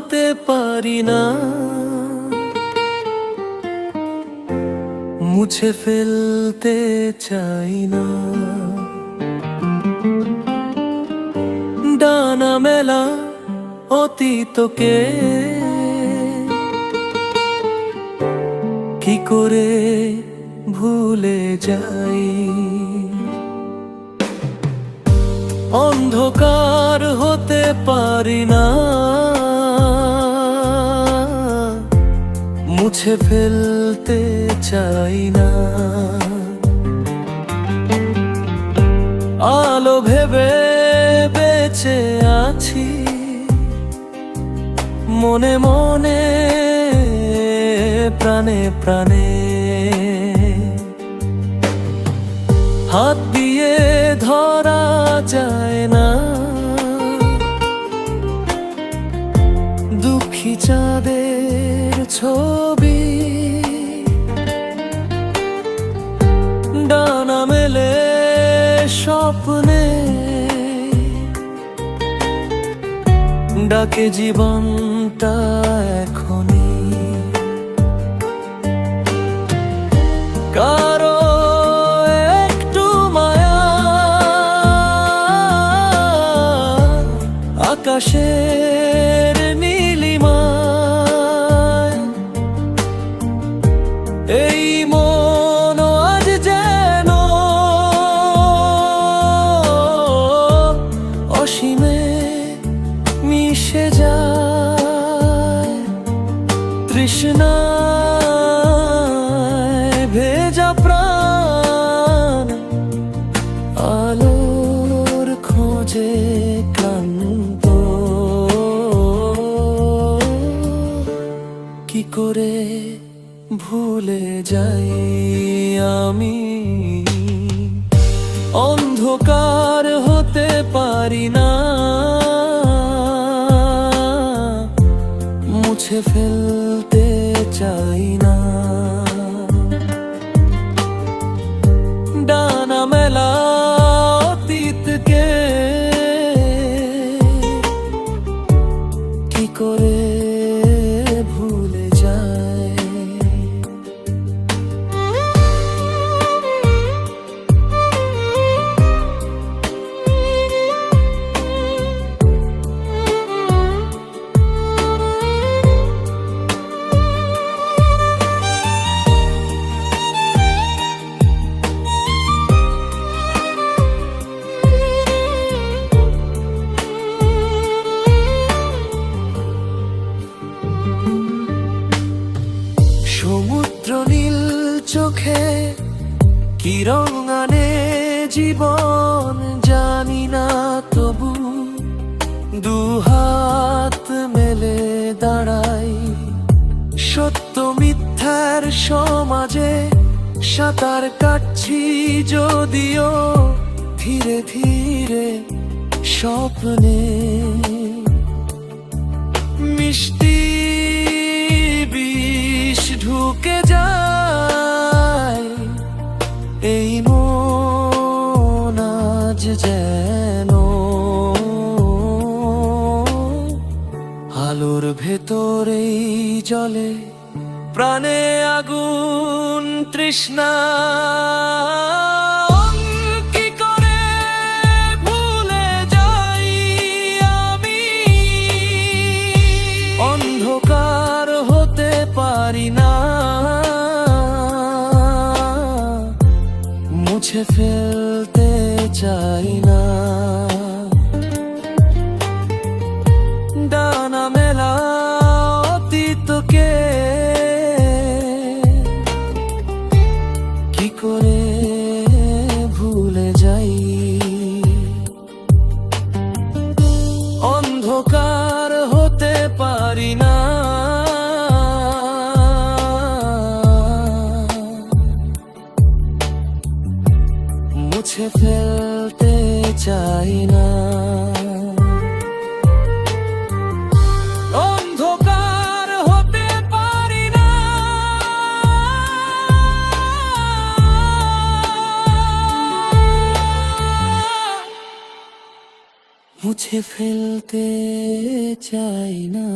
হতে পারি না, মুছে ফেলতে চাই না। ডানা মেলা অতীতকে কি করে ভুলে যাই। অন্ধকার হতে পারি না, মুছে ফেলতে চাই না। আলো ভেবে বেঁচে আছি, মনে মনে প্রাণে প্রাণে। হাত দিয়ে ধরা যায় না দুঃখী চাঁদের ছবি। ডানা মেলে স্বপ্নে ডাকে জীবনটা এখনই। কারো একটু মায়া আকাশের নীলিমায়, এই মন আজ যেন অসীমে মিশে যায়। তৃষ্ণায় ভেজা প্রাণ আলোর খোঁজে ক্লান্ত। কি করে ভুলে যাই আমি, অন্ধকার হতে পারি না, মুছে ফেলতে চাই না। ডানা মেলা অতীতকে কি করে ভুলে যায়। সমুদ্র নীল চোখে কি রং আনে জীবন জানি না, তবু দুহাত মেলে দাঁড়াই। সত্য মিথ্যার সমাজে সাঁতার কাটছি যদিও ধীরে ধীরে স্বপ্নে। মিষ্টি বিষ ঢুকে যায় এই মন আজ যেন আলোর ভেতরেই জ্বলে প্রাণে আগুন তৃষ্ণা। কি করে ভুলে যাই আমি, অন্ধকার হতে পারি না, মুছে ফেলতে চাই না। ডানা মেলা অতীতকে কি করে ভুলে যাই। অন্ধকার হতে পারি না, মুছে ফেলতে চাই না। অন্ধকার হতে পারি না, মুছে ফেলতে চাই না।